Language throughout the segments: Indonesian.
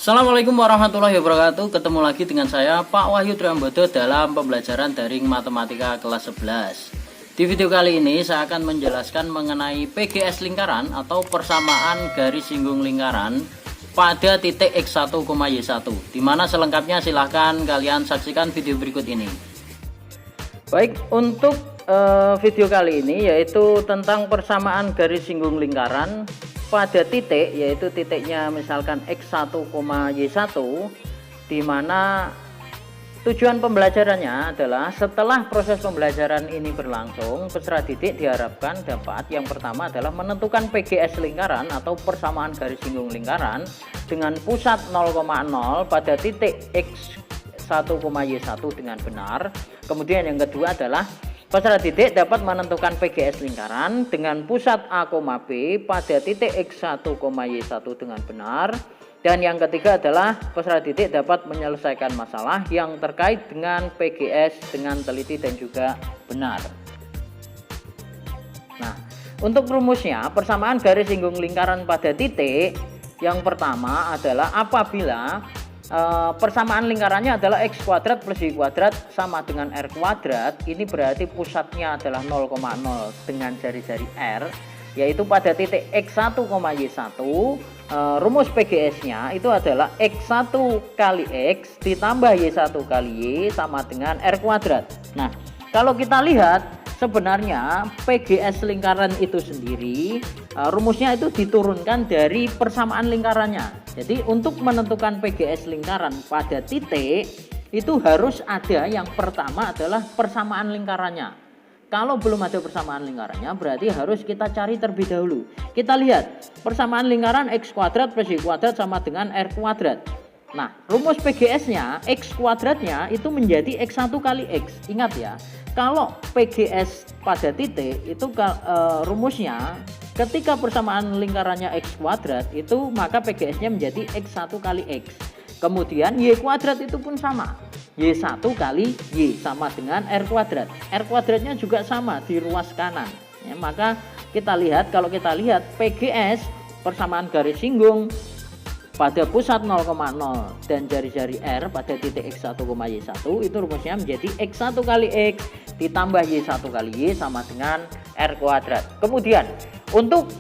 Assalamualaikum warahmatullahi wabarakatuh. Ketemu lagi dengan saya Pak Wahyu Triambodo dalam pembelajaran daring matematika kelas 11. Di video kali ini saya akan menjelaskan mengenai PGS lingkaran atau persamaan garis singgung lingkaran pada titik X1, Y1. Dimana selengkapnya silahkan kalian saksikan video berikut ini. Baik, untuk video kali ini yaitu tentang persamaan garis singgung lingkaran pada titik, yaitu titiknya misalkan X1, Y1, di mana tujuan pembelajarannya adalah setelah proses pembelajaran ini berlangsung, peserta didik diharapkan dapat yang pertama adalah menentukan PGS lingkaran atau persamaan garis singgung lingkaran dengan pusat 0,0 pada titik X1, Y1 dengan benar. Kemudian yang kedua adalah peserta didik dapat menentukan PGS lingkaran dengan pusat A, B pada titik X1, Y1 dengan benar. Dan yang ketiga adalah peserta didik dapat menyelesaikan masalah yang terkait dengan PGS dengan teliti dan juga benar. Nah, untuk rumusnya persamaan garis singgung lingkaran pada titik yang pertama adalah apabila persamaan lingkarannya adalah X kuadrat plus Y kuadrat sama dengan R kuadrat. Ini berarti pusatnya adalah 0,0 dengan jari-jari R, yaitu pada titik X1, Y1. Rumus PGS nya itu adalah X1 kali X ditambah Y1 kali Y sama dengan R kuadrat. Nah, kalau kita lihat sebenarnya PGS lingkaran itu sendiri rumusnya itu diturunkan dari persamaan lingkarannya. Jadi untuk menentukan PGS lingkaran pada titik itu harus ada yang pertama adalah persamaan lingkarannya. Kalau belum ada persamaan lingkarannya berarti harus kita cari terlebih dahulu. Kita lihat persamaan lingkaran X kuadrat plus Y kuadrat sama dengan R kuadrat. Nah, rumus PGS-nya X kuadratnya itu menjadi X1 kali X. Ingat ya, kalau PGS pada titik itu rumusnya ketika persamaan lingkarannya X kuadrat itu maka PGS-nya menjadi X1 kali X. Kemudian Y kuadrat itu pun sama, Y1 kali Y sama dengan R kuadrat. R kuadratnya juga sama di ruas kanan ya, maka kita lihat, kalau kita lihat PGS persamaan garis singgung pada pusat 0,0 dan jari-jari R pada titik X1, Y1 itu rumusnya menjadi X1 kali X ditambah Y1 kali Y sama dengan R kuadrat. Kemudian untuk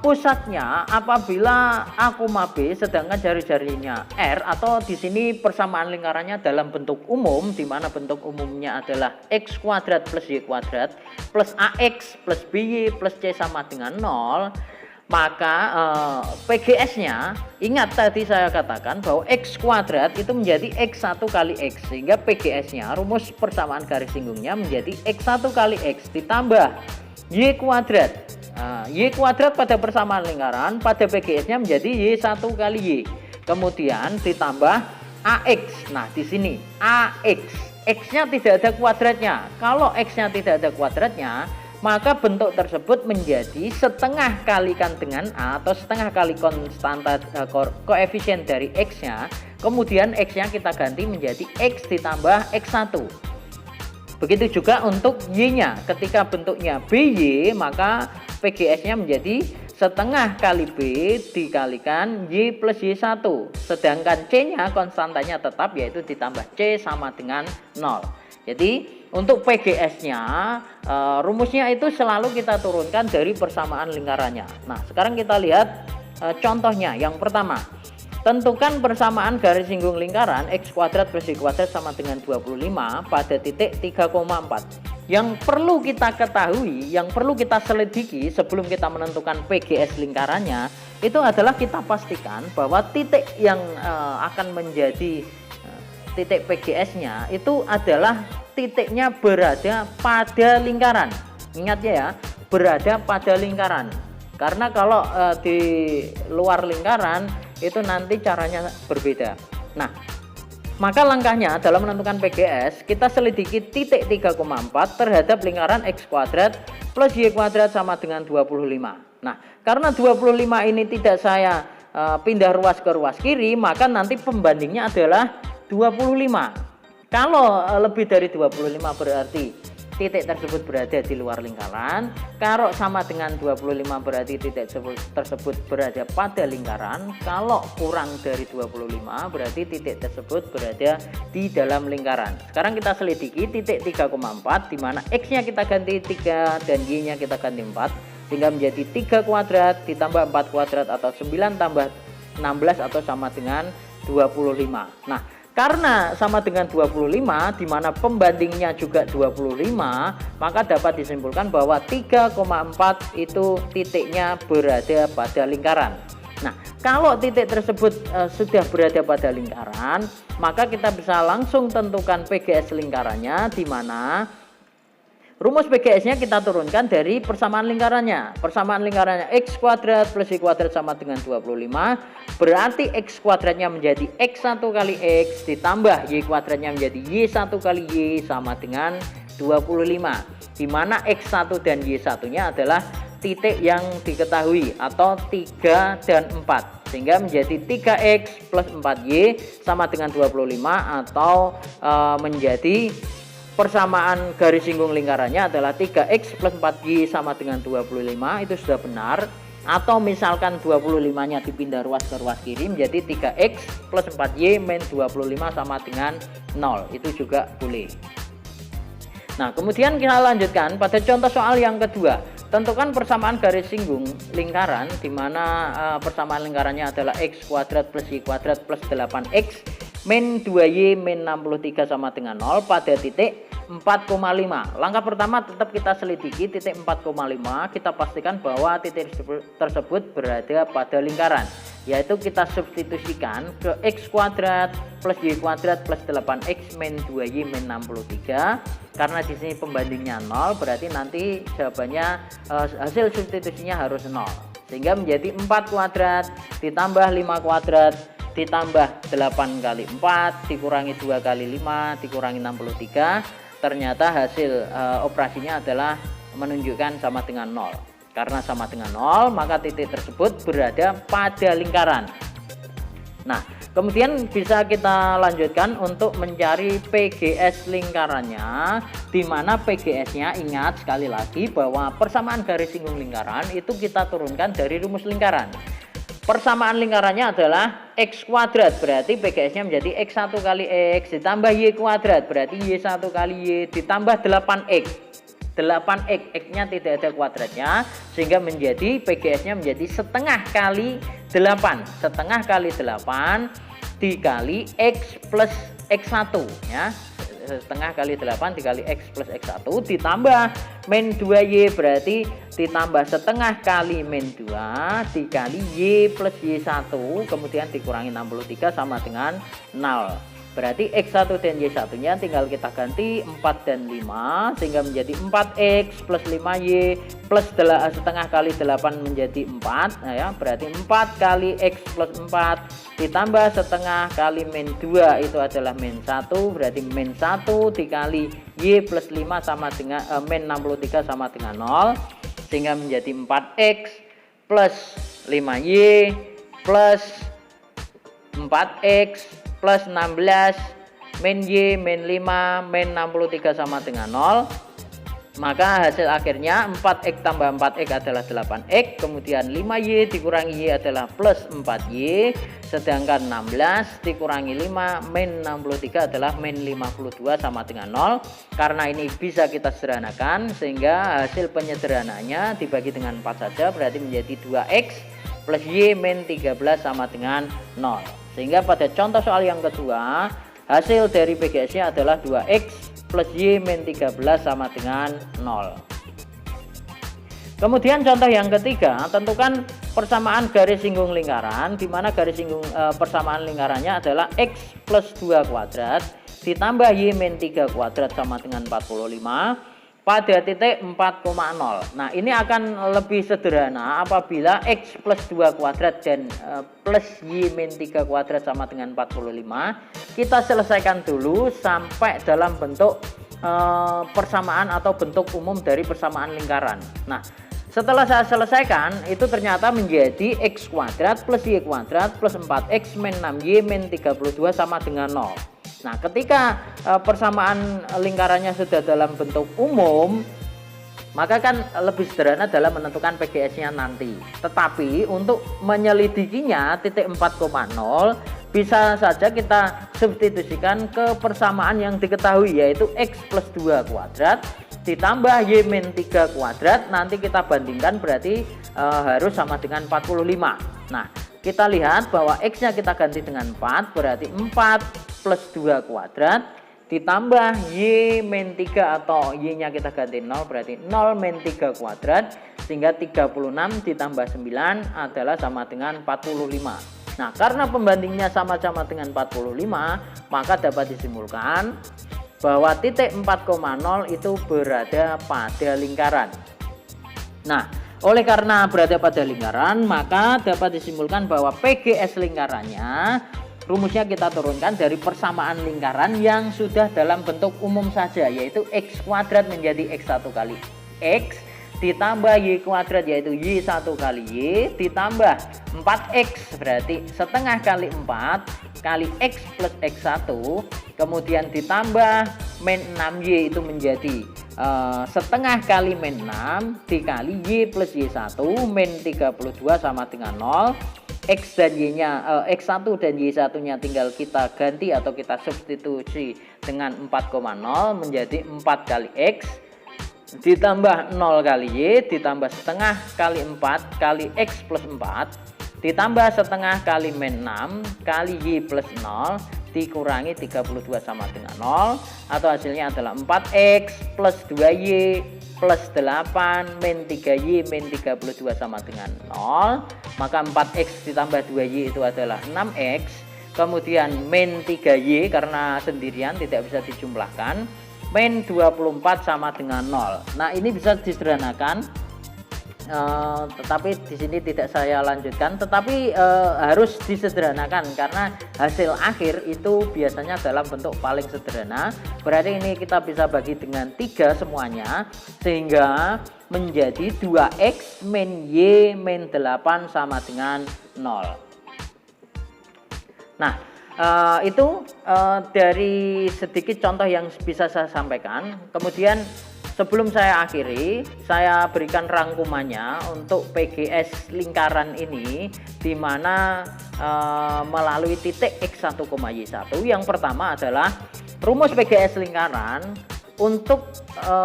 pusatnya apabila A, B sedangkan jari-jarinya R, atau di sini persamaan lingkarannya dalam bentuk umum, di mana bentuk umumnya adalah X kuadrat plus Y kuadrat plus AX plus BY plus C sama dengan 0, maka PGS-nya ingat tadi saya katakan bahwa X kuadrat itu menjadi X1 kali X, sehingga PGS-nya rumus persamaan garis singgungnya menjadi X1 kali X ditambah Y kuadrat. Y kuadrat pada persamaan lingkaran pada PGS-nya menjadi Y1 kali Y. Kemudian ditambah AX. Nah, di sini AX. X-nya tidak ada kuadratnya. Kalau X-nya tidak ada kuadratnya, maka bentuk tersebut menjadi setengah kalikan dengan A atau setengah kali konstanta koefisien dari X-nya. Kemudian X-nya kita ganti menjadi X ditambah X1. Begitu juga untuk Y-nya, ketika bentuknya BY maka PGS-nya menjadi setengah kali B dikalikan Y plus Y1. Sedangkan C-nya konstantanya tetap, yaitu ditambah C sama dengan 0. Jadi untuk PGS-nya rumusnya itu selalu kita turunkan dari persamaan lingkarannya. Nah, sekarang kita lihat contohnya. Yang pertama, tentukan persamaan garis singgung lingkaran X kuadrat plus Y kuadrat sama dengan 25 pada titik 3,4. Yang perlu kita ketahui, yang perlu kita selidiki sebelum kita menentukan PGS lingkarannya, itu adalah kita pastikan bahwa titik yang akan menjadi titik PGS-nya itu adalah titiknya berada pada lingkaran. Ingat ya, berada pada lingkaran. Karena kalau di luar lingkaran itu nanti caranya berbeda. Nah, maka langkahnya dalam menentukan PGS, kita selidiki titik 3,4 terhadap lingkaran X kuadrat plus Y kuadrat sama dengan 25. Nah, karena 25 ini tidak saya pindah ruas ke ruas kiri, maka nanti pembandingnya adalah 25. Kalau lebih dari 25 berarti titik tersebut berada di luar lingkaran. Kalau sama dengan 25 berarti titik tersebut berada pada lingkaran. Kalau kurang dari 25 berarti titik tersebut berada di dalam lingkaran. Sekarang kita selidiki titik 3,4 di mana X-nya kita ganti 3 dan Y-nya kita ganti 4 sehingga menjadi 3 kuadrat ditambah 4 kuadrat atau 9 tambah 16 atau sama dengan 25. Nah, karena sama dengan 25 di mana pembandingnya juga 25, maka dapat disimpulkan bahwa 3,4 itu titiknya berada pada lingkaran. Nah, kalau titik tersebut sudah berada pada lingkaran, maka kita bisa langsung tentukan PGS lingkarannya, di mana rumus PGS-nya kita turunkan dari persamaan lingkarannya. Persamaan lingkarannya X kuadrat plus Y kuadrat sama dengan 25. Berarti X kuadratnya menjadi X1 kali X ditambah Y kuadratnya menjadi Y1 kali Y sama dengan 25. Di mana X1 dan Y1-nya adalah titik yang diketahui atau 3 dan 4. Sehingga menjadi 3X plus 4Y sama dengan 25 atau menjadi persamaan garis singgung lingkarannya adalah 3X plus 4Y sama dengan 25. Itu sudah benar. Atau misalkan 25-nya dipindah ruas ke ruas kiri menjadi 3X plus 4Y min 25 sama dengan 0. Itu juga boleh. Nah, kemudian kita lanjutkan pada contoh soal yang kedua. Tentukan persamaan garis singgung lingkaran di mana persamaan lingkarannya adalah X kuadrat plus Y kuadrat plus 8X min 2Y min 63 sama dengan 0 pada titik 4,5. Langkah pertama tetap kita selidiki titik 4,5. Kita pastikan bahwa titik tersebut berada pada lingkaran, yaitu kita substitusikan ke X kuadrat plus Y kuadrat plus 8X min 2Y min 63. Karena di sini pembandingnya 0, berarti nanti jawabannya hasil substitusinya harus 0. Sehingga menjadi 4 kuadrat ditambah 5 kuadrat ditambah 8 kali 4 dikurangi 2 kali 5 dikurangi 63. Ternyata hasil operasinya adalah menunjukkan sama dengan 0. Karena sama dengan 0, maka titik tersebut berada pada lingkaran. Nah, kemudian bisa kita lanjutkan untuk mencari PGS lingkarannya, di mana PGS-nya ingat sekali lagi bahwa persamaan garis singgung lingkaran itu kita turunkan dari rumus lingkaran. Persamaan lingkarannya adalah X kuadrat, berarti PGS-nya menjadi X1 kali X ditambah Y kuadrat, berarti Y1 kali Y ditambah 8X. 8X, X-nya tidak ada kuadratnya, sehingga menjadi PGS-nya menjadi setengah kali 8. Setengah kali 8 dikali X plus X1 ya. Setengah kali 8 dikali X plus X1 ditambah min 2Y, berarti ditambah setengah kali min 2 dikali Y plus Y1 kemudian dikurangi 63 sama dengan 0. Berarti X1 dan Y1 nya tinggal kita ganti 4 dan 5 sehingga menjadi 4X plus 5Y plus setengah kali 8 menjadi 4. Nah ya, berarti 4 kali X plus 4 ditambah setengah kali min 2 itu adalah min 1, berarti min 1 dikali Y plus 5 sama dengan min 63 sama dengan 0 sehingga menjadi 4X plus 5Y plus 4X plus 16 min Y min 5 min 63 sama dengan 0. Maka hasil akhirnya 4X tambah 4X adalah 8X, kemudian 5Y dikurangi Y adalah plus 4Y, sedangkan 16 dikurangi 5 min 63 adalah min 52 sama dengan 0. Karena ini bisa kita sederhanakan sehingga hasil penyederhanaannya dibagi dengan 4 saja, berarti menjadi 2X plus Y min 13 sama dengan 0. Sehingga pada contoh soal yang kedua, hasil dari PGS-nya adalah 2X plus Y min 13 sama dengan 0. Kemudian contoh yang ketiga, tentukan persamaan garis singgung lingkaran, di mana garis singgung persamaan lingkarannya adalah X plus 2 kuadrat ditambah Y min 3 kuadrat sama dengan 45 pada titik 4,0. Nah, ini akan lebih sederhana apabila X plus 2 kuadrat dan plus Y min 3 kuadrat sama dengan 45. Kita selesaikan dulu sampai dalam bentuk persamaan atau bentuk umum dari persamaan lingkaran. Nah, setelah saya selesaikan, itu ternyata menjadi X kuadrat plus Y kuadrat plus 4X min 6Y min 32 sama dengan 0. Nah, ketika persamaan lingkarannya sudah dalam bentuk umum, maka kan lebih sederhana dalam menentukan PGS-nya nanti. Tetapi untuk menyelidikinya titik 4,0 bisa saja kita substitusikan ke persamaan yang diketahui, yaitu X plus 2 kuadrat ditambah Y min 3 kuadrat. Nanti kita bandingkan, berarti harus sama dengan 45. Nah, kita lihat bahwa X-nya kita ganti dengan 4, berarti 4 plus 2 kuadrat ditambah Y min 3 atau Y-nya kita ganti 0, berarti 0 min 3 kuadrat, sehingga 36 ditambah 9 adalah sama dengan 45. Nah, karena pembandingnya sama-sama dengan 45, maka dapat disimpulkan bahwa titik 4,0 itu berada pada lingkaran. Nah, oleh karena berada pada lingkaran, maka dapat disimpulkan bahwa PGS lingkarannya, rumusnya kita turunkan dari persamaan lingkaran yang sudah dalam bentuk umum saja, yaitu X kuadrat menjadi X1 kali X ditambah Y kuadrat, yaitu Y1 kali Y ditambah 4X, berarti setengah kali 4 kali X plus X1, kemudian ditambah min 6Y itu menjadi setengah kali min 6 dikali Y plus Y1 min 32 sama dengan 0. X dan Y-nya, X1 dan Y1 nya tinggal kita ganti atau kita substitusi dengan 4,0 menjadi 4 kali X ditambah 0 kali Y ditambah setengah kali 4 kali X plus 4 ditambah setengah kali min 6 kali Y plus 0 dikurangi 32 sama dengan 0, atau hasilnya adalah 4X plus 2Y plus 8 min 3Y min 32 sama dengan 0. Maka 4X ditambah 2Y itu adalah 6X, kemudian min 3Y karena sendirian tidak bisa dijumlahkan, min 24 sama dengan 0. Nah, ini bisa disederhanakan, tetapi di sini tidak saya lanjutkan, tetapi harus disederhanakan karena hasil akhir itu biasanya dalam bentuk paling sederhana. Berarti ini kita bisa bagi dengan 3 semuanya, sehingga menjadi 2X min Y min 8 sama dengan 0. Nah, itu dari sedikit contoh yang bisa saya sampaikan. Kemudian sebelum saya akhiri, saya berikan rangkumannya untuk PGS lingkaran ini, di mana melalui titik X1,Y1. Yang pertama adalah rumus PGS lingkaran untuk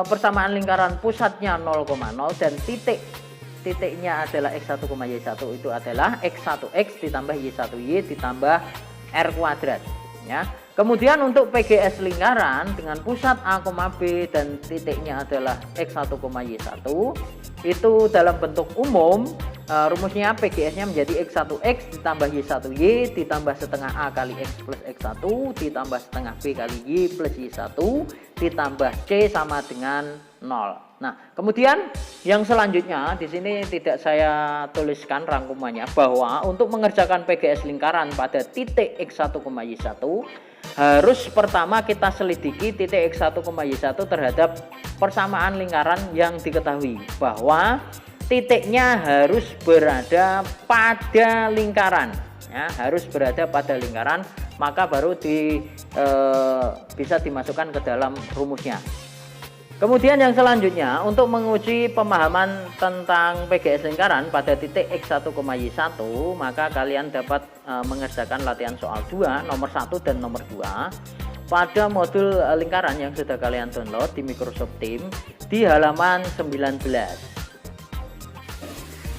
persamaan lingkaran pusatnya 0,0 dan titiknya adalah X1,Y1 itu adalah X1X ditambah Y1Y ditambah R kuadrat, ya. Kemudian untuk PGS lingkaran dengan pusat A, B dan titiknya adalah X1,Y1 itu dalam bentuk umum, rumusnya PGS-nya menjadi X1X ditambah Y1Y ditambah setengah A kali X plus X1 ditambah setengah B kali Y plus Y1 ditambah C sama dengan 0. Nah, kemudian yang selanjutnya di sini tidak saya tuliskan rangkumannya, bahwa untuk mengerjakan PGS lingkaran pada titik X1,Y1 harus pertama kita selidiki titik X1,Y1 terhadap persamaan lingkaran yang diketahui, bahwa titiknya harus berada pada lingkaran, ya, harus berada pada lingkaran, maka baru bisa dimasukkan ke dalam rumusnya. Kemudian yang selanjutnya, untuk menguji pemahaman tentang PGS lingkaran pada titik X1,Y1, maka kalian dapat mengerjakan latihan soal 2 nomor 1 dan nomor 2 pada modul lingkaran yang sudah kalian download di Microsoft Teams di halaman 19.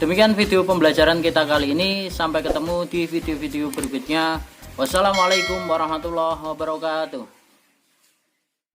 Demikian video pembelajaran kita kali ini. Sampai ketemu di video-video berikutnya. Wassalamualaikum warahmatullahi wabarakatuh.